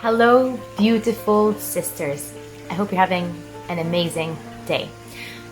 Hello, beautiful sisters. I hope you're having an amazing day.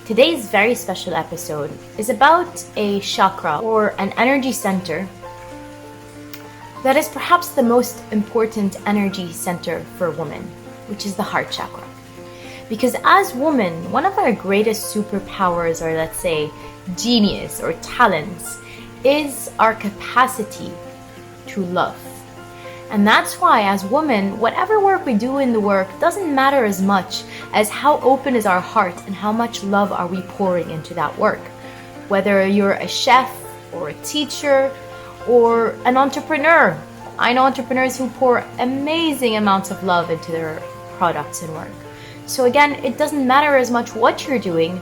Today's very special episode is about a chakra or an energy center that is perhaps the most important energy center for women, which is the heart chakra. Because as women, one of our greatest superpowers, or let's say genius or talents, is our capacity to love. And that's why as women, whatever work we do in the work doesn't matter as much as how open is our heart and how much love are we pouring into that work. Whether you're a chef or a teacher or an entrepreneur. I know entrepreneurs who pour amazing amounts of love into their products and work. So again, it doesn't matter as much what you're doing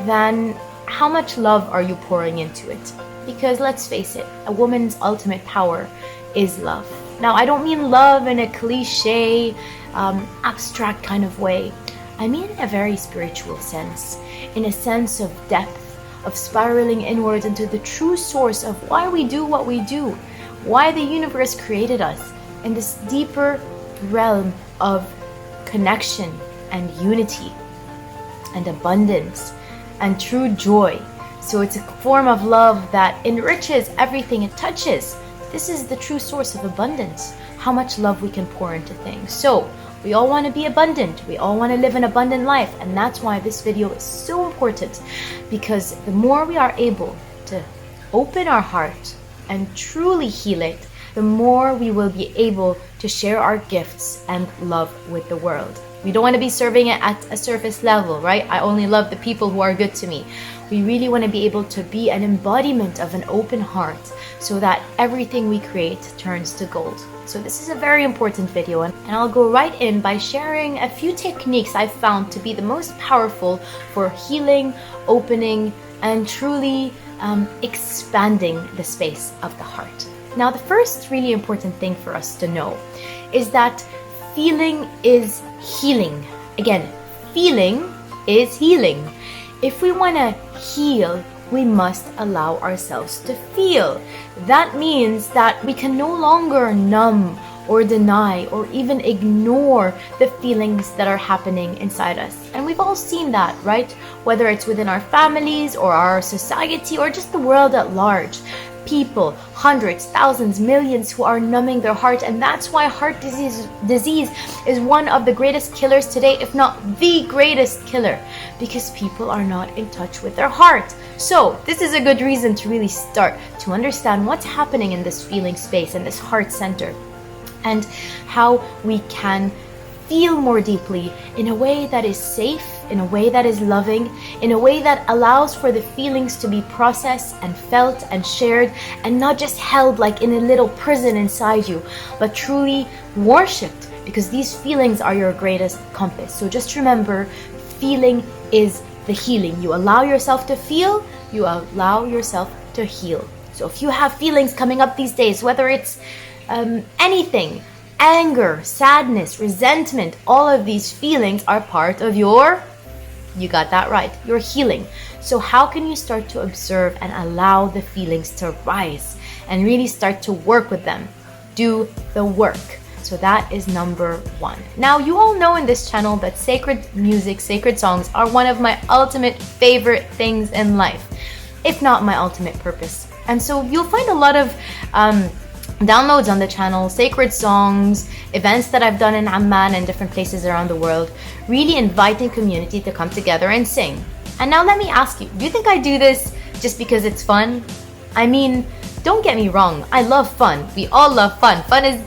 than how much love are you pouring into it. Because let's face it, a woman's ultimate power is love. Now, I don't mean love in a cliche, abstract kind of way. I mean in a very spiritual sense, in a sense of depth, of spiraling inwards into the true source of why we do what we do, why the universe created us, in this deeper realm of connection and unity and abundance and true joy. So it's a form of love that enriches everything it touches. This is the true source of abundance, how much love we can pour into things. So we all want to be abundant. We all want to live an abundant life. And that's why this video is so important, because the more we are able to open our heart and truly heal it, the more we will be able to share our gifts and love with the world. We don't want to be serving it at a surface level, right? I only love the people who are good to me. We really want to be able to be an embodiment of an open heart so that everything we create turns to gold. So this is a very important video, and I'll go right in by sharing a few techniques I've found to be the most powerful for healing, opening, and truly expanding the space of the heart. Now, the first really important thing for us to know is that feeling is healing. Again, feeling is healing. If we want to heal, we must allow ourselves to feel. That means that we can no longer numb or deny or even ignore the feelings that are happening inside us. And we've all seen that, right? Whether it's within our families or our society or just the world at large. People, hundreds, thousands, millions who are numbing their heart, and that's why heart disease is one of the greatest killers today, if not the greatest killer, because people are not in touch with their heart. So this is a good reason to really start to understand what's happening in this feeling space and this heart center, and how we can feel more deeply in a way that is safe, in a way that is loving, in a way that allows for the feelings to be processed and felt and shared, and not just held like in a little prison inside you, but truly worshipped, because these feelings are your greatest compass. So just remember, feeling is the healing. You allow yourself to feel, you allow yourself to heal. So if you have feelings coming up these days, whether it's anything, anger, sadness, resentment, all of these feelings are part of you got that right, your healing. So how can you start to observe and allow the feelings to rise and really start to work with them? Do the work. So that is number one. Now, you all know in this channel that sacred music, sacred songs are one of my ultimate favorite things in life, if not my ultimate purpose. And so you'll find a lot of downloads on the channel, sacred songs, events that I've done in Amman and different places around the world, really inviting community to come together and sing. And now let me ask you, do you think I do this just because it's fun? I mean, don't get me wrong, I love fun. We all love fun. Fun is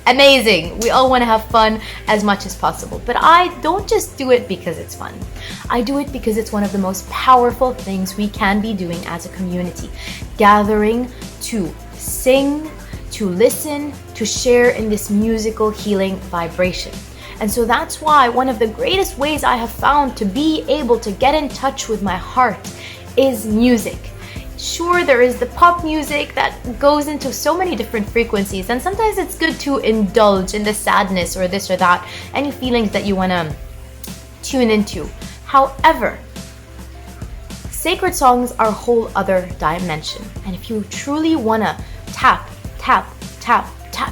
amazing. We all want to have fun as much as possible. But I don't just do it because it's fun. I do it because it's one of the most powerful things we can be doing as a community. Gathering to sing, to listen, to share in this musical healing vibration. And so that's why one of the greatest ways I have found to be able to get in touch with my heart is music. Sure, there is the pop music that goes into so many different frequencies, and sometimes it's good to indulge in the sadness or this or that, any feelings that you want to tune into. However, sacred songs are a whole other dimension. And if you truly want to tap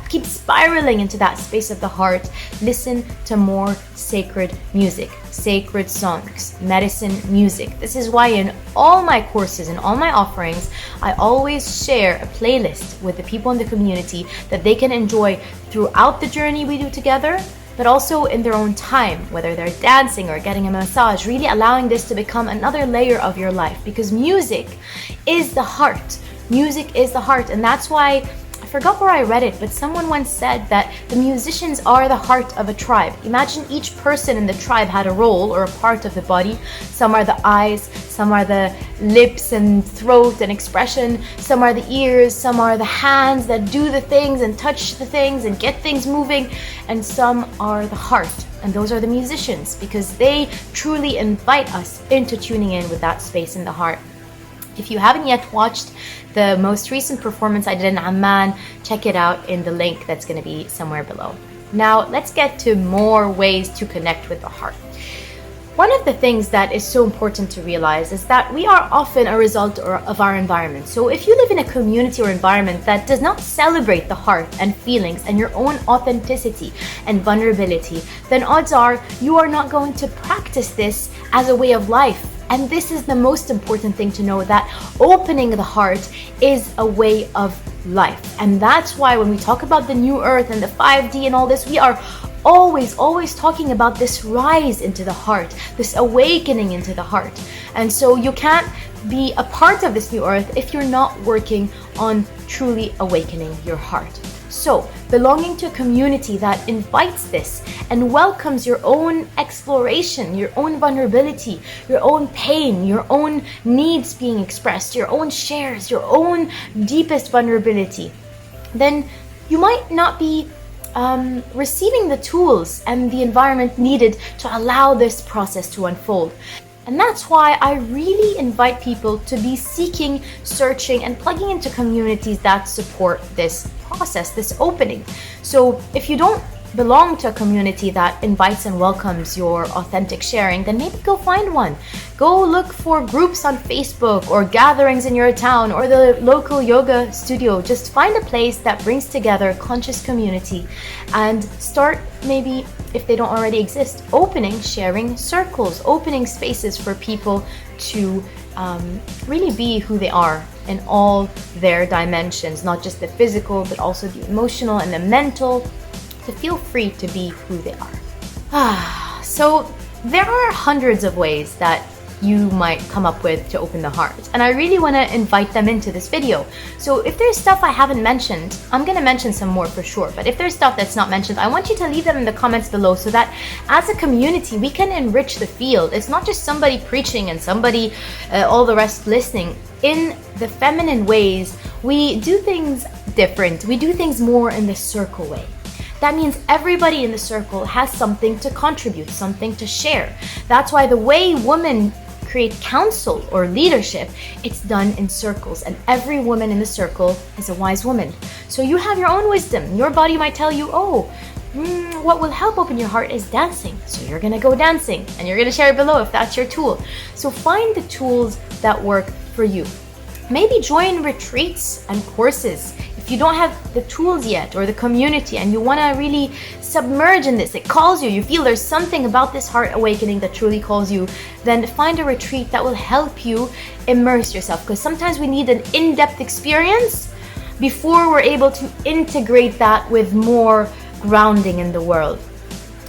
keep spiraling into that space of the heart, listen to more sacred music, sacred songs, medicine music. This is why in all my courses and all my offerings, I always share a playlist with the people in the community that they can enjoy throughout the journey we do together, but also in their own time, whether they're dancing or getting a massage, really allowing this to become another layer of your life, because music is the heart. Music is the heart, and that's why, I forgot where I read it, but someone once said that the musicians are the heart of a tribe. Imagine each person in the tribe had a role or a part of the body. Some are the eyes, some are the lips and throat and expression, some are the ears, some are the hands that do the things and touch the things and get things moving, and some are the heart. And those are the musicians, because they truly invite us into tuning in with that space in the heart. If you haven't yet watched the most recent performance I did in Amman, check it out in the link that's going to be somewhere below. Now, let's get to more ways to connect with the heart. One of the things that is so important to realize is that we are often a result of our environment. So if you live in a community or environment that does not celebrate the heart and feelings and your own authenticity and vulnerability, then odds are you are not going to practice this as a way of life. And this is the most important thing to know, that opening the heart is a way of life. And that's why when we talk about the new earth and the 5D and all this, we are always talking about this rise into the heart, this awakening into the heart. And so you can't be a part of this new earth if you're not working on truly awakening your heart. So, belonging to a community that invites this and welcomes your own exploration, your own vulnerability, your own pain, your own needs being expressed, your own shares, your own deepest vulnerability, then you might not be receiving the tools and the environment needed to allow this process to unfold. And that's why I really invite people to be seeking, searching, and plugging into communities that support this process, this opening. So if you don't belong to a community that invites and welcomes your authentic sharing, then maybe go find one. Go look for groups on Facebook or gatherings in your town or the local yoga studio. Just find a place that brings together conscious community and start, maybe if they don't already exist, opening sharing circles, opening spaces for people to really be who they are in all their dimensions, not just the physical, but also the emotional and the mental, to feel free to be who they are. So there are hundreds of ways that you might come up with to open the heart, and I really want to invite them into this video. So if there's stuff I haven't mentioned, I'm going to mention some more for sure, but if there's stuff that's not mentioned, I want you to leave them in the comments below so that as a community we can enrich the field. It's not just somebody preaching and somebody all the rest listening. In the feminine ways, we do things different. We do things more in the circle way. That means everybody in the circle has something to contribute, something to share. That's why the way women create counsel or leadership, it's done in circles, and every woman in the circle is a wise woman. So you have your own wisdom. Your body might tell you, what will help open your heart is dancing. So you're gonna go dancing, and you're gonna share it below if that's your tool. So find the tools that work for you. Maybe join retreats and courses. If you don't have the tools yet or the community and you want to really submerge in this, it calls you, you feel there's something about this heart awakening that truly calls you, then find a retreat that will help you immerse yourself, because sometimes we need an in-depth experience before we're able to integrate that with more grounding in the world.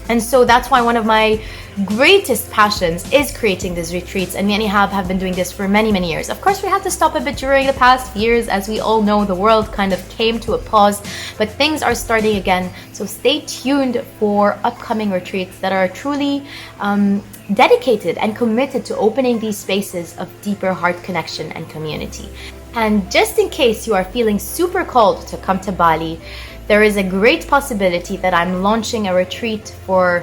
And so that's why one of my greatest passions is creating these retreats, and me and Ihab have been doing this for many years. Of course, we had to stop a bit during the past years. As we all know, the world kind of came to a pause, but things are starting again. So stay tuned for upcoming retreats that are truly dedicated and committed to opening these spaces of deeper heart connection and community. And just in case you are feeling super called to come to Bali, there is a great possibility that I'm launching a retreat for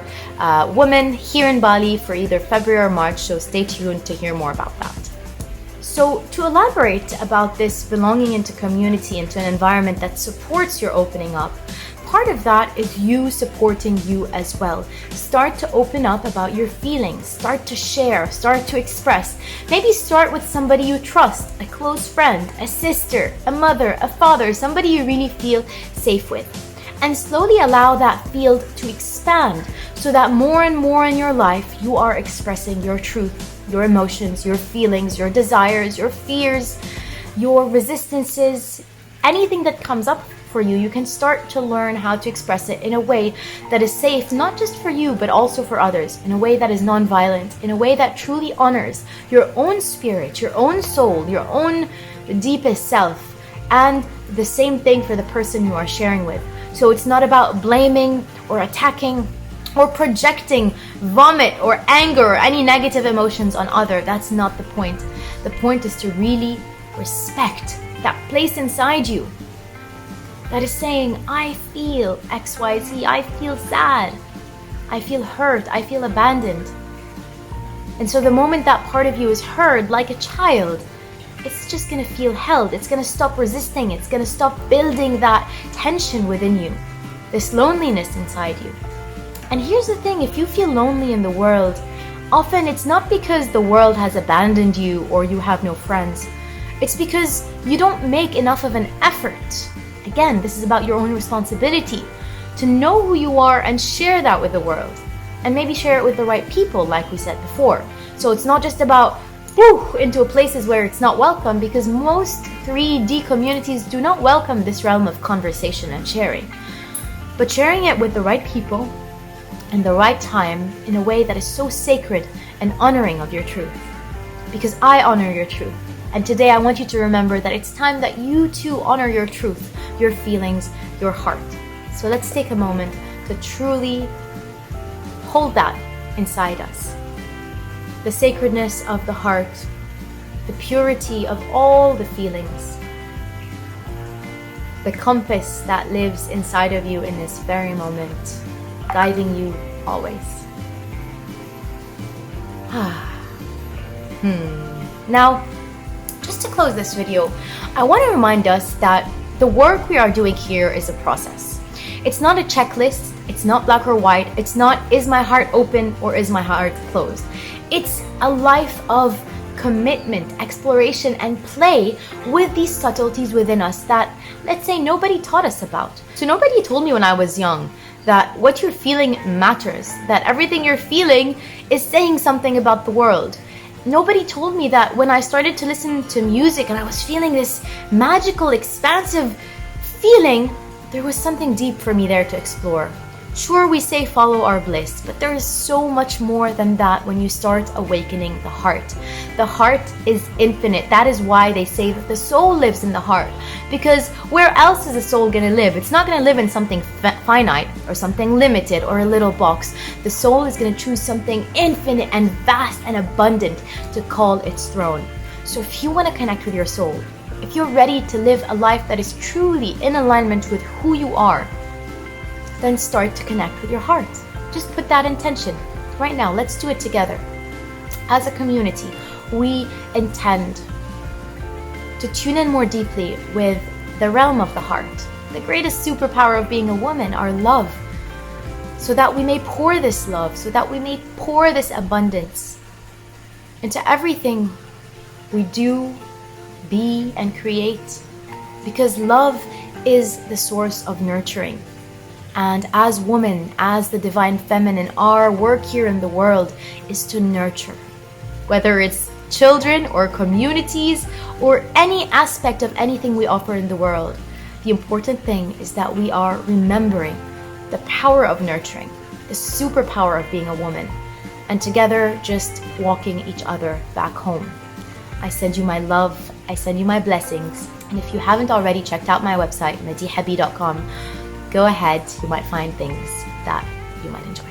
women here in Bali for either February or March, so stay tuned to hear more about that. So to elaborate about this belonging into community, into an environment that supports your opening up, part of that is you supporting you as well. Start to open up about your feelings, start to share, start to express. Maybe start with somebody you trust, a close friend, a sister, a mother, a father, somebody you really feel safe with. and slowly allow that field to expand so that more and more in your life you are expressing your truth, your emotions, your feelings, your desires, your fears, your resistances, anything that comes up for you, you can start to learn how to express it in a way that is safe, not just for you, but also for others, in a way that is non-violent, in a way that truly honors your own spirit, your own soul, your own deepest self, and the same thing for the person you are sharing with. So it's not about blaming or attacking or projecting vomit or anger or any negative emotions on other. That's not the point. The point is to really respect that place inside you that is saying, I feel XYZ, I feel sad, I feel hurt, I feel abandoned. And so the moment that part of you is heard like a child, it's just gonna feel held. It's gonna stop resisting. It's gonna stop building that tension within you, this loneliness inside you. And here's the thing, if you feel lonely in the world, often it's not because the world has abandoned you or you have no friends. It's because you don't make enough of an effort. Again, this is about your own responsibility to know who you are and share that with the world. And maybe share it with the right people, like we said before. So it's not just about into places where it's not welcome, because most 3D communities do not welcome this realm of conversation and sharing. But sharing it with the right people and the right time in a way that is so sacred and honoring of your truth. Because I honor your truth. And today I want you to remember that it's time that you too honor your truth, your feelings, your heart. So let's take a moment to truly hold that inside us. The sacredness of the heart, the purity of all the feelings, the compass that lives inside of you in this very moment, guiding you always. Now, just to close this video, I want to remind us that the work we are doing here is a process. It's not a checklist, it's not black or white, it's not is my heart open or is my heart closed. It's a life of commitment, exploration, and play with these subtleties within us that, let's say, nobody taught us about. So nobody told me when I was young that what you're feeling matters, that everything you're feeling is saying something about the world. Nobody told me that when I started to listen to music and I was feeling this magical, expansive feeling, there was something deep for me there to explore. Sure, we say follow our bliss, but there is so much more than that when you start awakening the heart. The heart is infinite. That is why they say that the soul lives in the heart. Because where else is the soul going to live? It's not going to live in something finite or something limited or a little box. The soul is going to choose something infinite and vast and abundant to call its throne. So if you want to connect with your soul, if you're ready to live a life that is truly in alignment with who you are, then start to connect with your heart. Just put that intention right now. Let's do it together. As a community, we intend to tune in more deeply with the realm of the heart, the greatest superpower of being a woman, our love, so that we may pour this love, so that we may pour this abundance into everything we do, be, and create, because love is the source of nurturing. And as women, as the divine feminine, our work here in the world is to nurture. Whether it's children or communities or any aspect of anything we offer in the world, the important thing is that we are remembering the power of nurturing, the superpower of being a woman, and together just walking each other back home. I send you my love, I send you my blessings, and if you haven't already checked out my website, madihabi.com, go ahead, you might find things that you might enjoy.